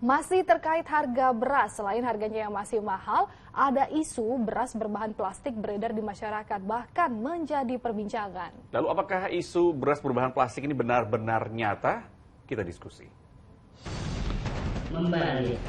Masih terkait harga beras, selain harganya yang masih mahal, ada isu beras berbahan plastik beredar di masyarakat, bahkan menjadi perbincangan. Lalu apakah isu beras berbahan plastik ini benar-benar nyata? Kita diskusi. Membalik.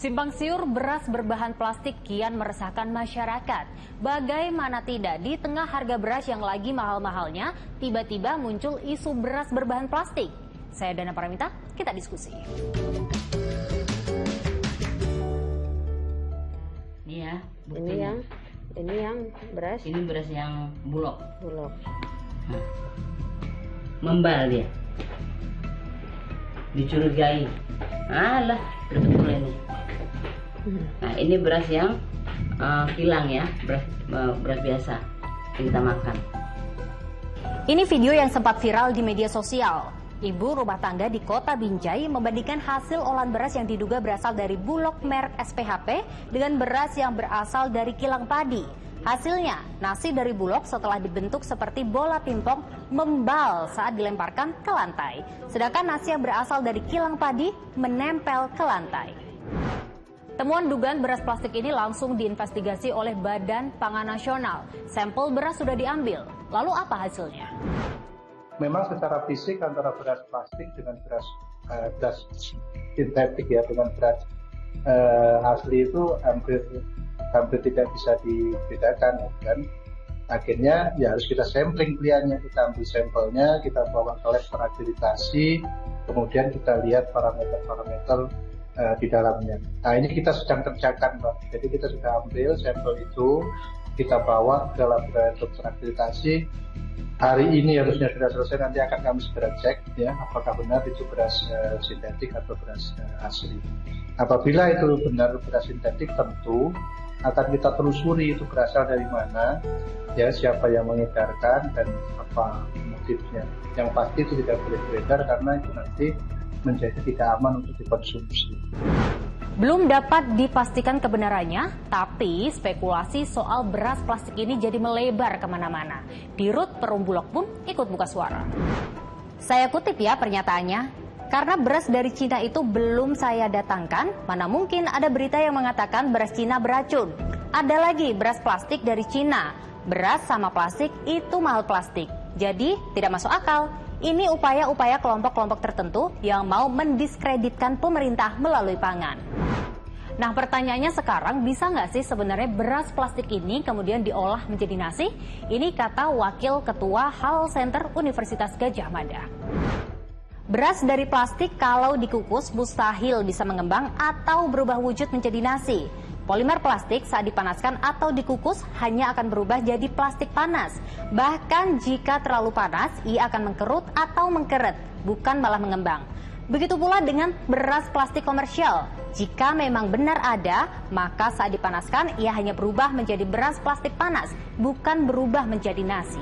Simpang siur beras berbahan plastik kian meresahkan masyarakat. Bagaimana tidak, di tengah harga beras yang lagi mahal-mahalnya, tiba-tiba muncul isu beras berbahan plastik. Saya Dana Paramita, kita diskusi. Ini ya, ini yang beras. Ini beras yang bulog. Nah. Membal dia. Dicurigai. Alah, betul ini. Nah, ini beras yang kilang ya, beras biasa yang kita makan. Ini video yang sempat viral di media sosial. Ibu rumah tangga di Kota Binjai membandingkan hasil olahan beras yang diduga berasal dari Bulog merek SPHP dengan beras yang berasal dari kilang padi. Hasilnya, nasi dari Bulog setelah dibentuk seperti bola pingpong membal saat dilemparkan ke lantai. Sedangkan nasi yang berasal dari kilang padi menempel ke lantai. Temuan dugaan beras plastik ini langsung diinvestigasi oleh Badan Pangan Nasional. Sampel beras sudah diambil. Lalu apa hasilnya? Memang secara fisik antara beras plastik dengan beras sintetik ya, dengan beras asli itu hampir tidak bisa dibedakan kan. Akhirnya ya harus kita sampling kliennya, kita ambil sampelnya, kita bawa ke lab terakreditasi, kemudian kita lihat parameter-parameter di dalamnya. Nah, ini kita sedang kerjakan, Pak. Jadi kita sudah ambil sampel itu, kita bawa ke laboratorium terakreditasi. Hari ini harusnya sudah selesai, nanti akan kami segera cek ya apakah benar itu beras sintetik atau beras asli. Apabila itu benar beras sintetik, tentu akan kita telusuri itu berasal dari mana, ya siapa yang mengedarkan dan apa motifnya. Yang pasti itu tidak boleh beredar karena itu nanti menjadi tidak aman untuk dikonsumsi. Belum dapat dipastikan kebenarannya, tapi spekulasi soal beras plastik ini jadi melebar kemana-mana. Dirut Perum Bulog pun ikut buka suara. Saya kutip ya pernyataannya, karena beras dari Cina itu belum saya datangkan, mana mungkin ada berita yang mengatakan beras Cina beracun. Ada lagi beras plastik dari Cina, beras sama plastik itu mahal plastik. Jadi tidak masuk akal. Ini upaya-upaya kelompok-kelompok tertentu yang mau mendiskreditkan pemerintah melalui pangan. Nah, pertanyaannya sekarang, bisa nggak sih sebenarnya beras plastik ini kemudian diolah menjadi nasi? Ini kata Wakil Ketua Hal Center Universitas Gadjah Mada. Beras dari plastik kalau dikukus mustahil bisa mengembang atau berubah wujud menjadi nasi. Polimer plastik saat dipanaskan atau dikukus hanya akan berubah jadi plastik panas. Bahkan jika terlalu panas, ia akan mengkerut atau mengkeret, bukan malah mengembang. Begitu pula dengan beras plastik komersial. Jika memang benar ada, maka saat dipanaskan ia hanya berubah menjadi beras plastik panas, bukan berubah menjadi nasi.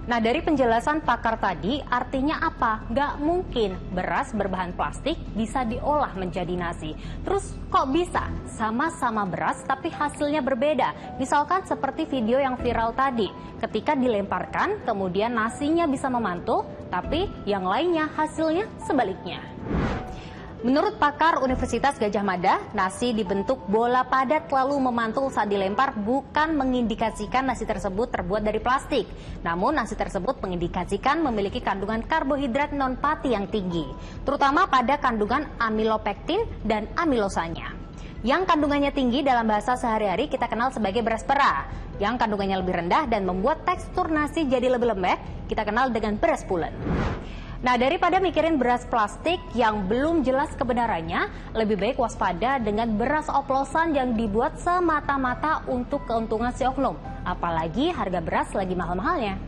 Nah, dari penjelasan pakar tadi, artinya apa? Nggak mungkin beras berbahan plastik bisa diolah menjadi nasi. Terus kok bisa? Sama-sama beras tapi hasilnya berbeda. Misalkan seperti video yang viral tadi. Ketika dilemparkan, kemudian nasinya bisa memantul, tapi yang lainnya hasilnya sebaliknya. Menurut pakar Universitas Gadjah Mada, nasi dibentuk bola padat lalu memantul saat dilempar bukan mengindikasikan nasi tersebut terbuat dari plastik. Namun nasi tersebut mengindikasikan memiliki kandungan karbohidrat non-pati yang tinggi, terutama pada kandungan amilopektin dan amilosanya. Yang kandungannya tinggi dalam bahasa sehari-hari kita kenal sebagai beras pera. Yang kandungannya lebih rendah dan membuat tekstur nasi jadi lebih lembek, kita kenal dengan beras pulen. Nah, daripada mikirin beras plastik yang belum jelas kebenarannya, lebih baik waspada dengan beras oplosan yang dibuat semata-mata untuk keuntungan si oknum. Apalagi harga beras lagi mahal-mahalnya.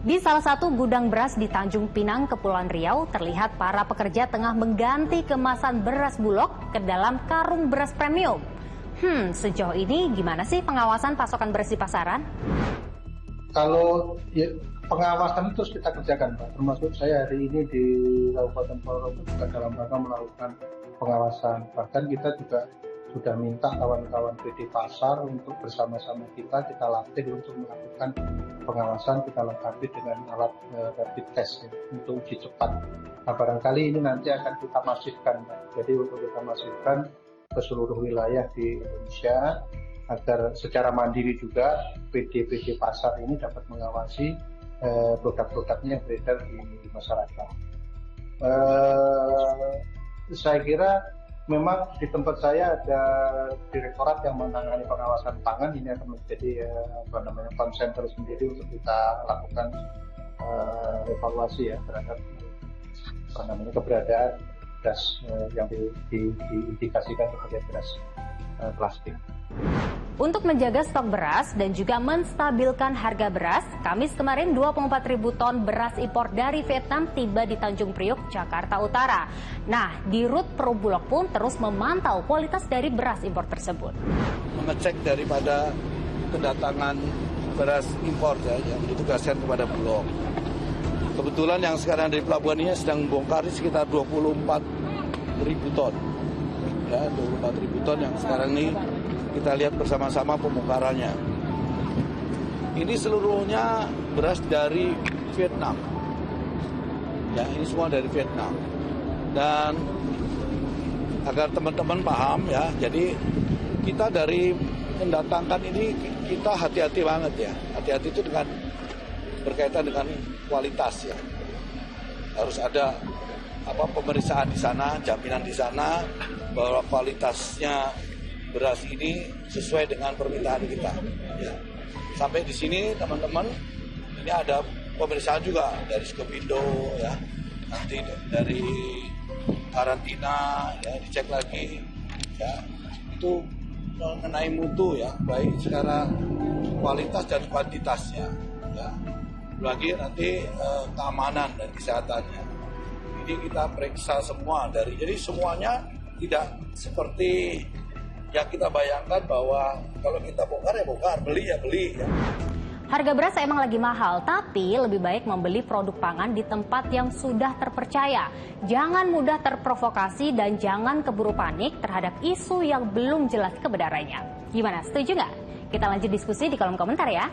Di salah satu gudang beras di Tanjung Pinang, Kepulauan Riau, terlihat para pekerja tengah mengganti kemasan beras Bulog ke dalam karung beras premium. Sejauh ini gimana sih pengawasan pasokan beras di pasaran? Kalau ya, pengawasan itu harus kita kerjakan, Pak. Termasuk saya hari ini di Kabupaten Ponorogo juga dalam rangka melakukan pengawasan. Bahkan kita juga sudah minta kawan-kawan PD Pasar untuk bersama-sama kita latih untuk melakukan pengawasan, kita lengkapi dengan alat rapid test ya, untuk uji cepat. Nah, barangkali ini nanti akan kita masifkan, jadi untuk kita masifkan ke seluruh wilayah di Indonesia agar secara mandiri juga PD Pasar ini dapat mengawasi produk-produknya yang beredar di masyarakat. Saya kira memang di tempat saya ada direktorat yang menangani pengawasan pangan, ini akan menjadi konsen terus sendiri untuk kita lakukan evaluasi ya terhadap keberadaan beras yang diindikasikan sebagai beras plastik. Untuk menjaga stok beras dan juga menstabilkan harga beras, Kamis kemarin 24.000 ton beras impor dari Vietnam tiba di Tanjung Priok, Jakarta Utara. Nah, di Rut Perumbulok pun terus memantau kualitas dari beras impor tersebut. Mengecek daripada kedatangan beras impor yang ditugaskan kepada Bulog. Kebetulan yang sekarang dari pelabuhan ini sedang bongkar sekitar 24.000 ton. Ya, 24.000 ton yang sekarang ini kita lihat bersama-sama pembongkarannya. Ini seluruhnya beras dari Vietnam. Ya, ini semua dari Vietnam. Dan agar teman-teman paham ya, jadi kita dari mendatangkan ini kita hati-hati banget ya. Hati-hati itu dengan berkaitan dengan kualitas ya. Harus ada pemeriksaan di sana, jaminan di sana bahwa kualitasnya beras ini sesuai dengan permintaan kita. Ya. Sampai di sini teman-teman, ini ada pemeriksaan juga dari Skopindo ya, nanti dari karantina ya dicek lagi ya, itu mengenai mutu ya, baik secara kualitas dan kuantitasnya ya. Lagi nanti keamanan dan kesehatannya. Ini kita periksa semua jadi semuanya tidak seperti yang kita bayangkan bahwa kalau kita bongkar ya bongkar, beli ya beli. Ya. Harga beras emang lagi mahal, tapi lebih baik membeli produk pangan di tempat yang sudah terpercaya. Jangan mudah terprovokasi dan jangan keburu panik terhadap isu yang belum jelas kebenarannya. Gimana, setuju nggak? Kita lanjut diskusi di kolom komentar ya.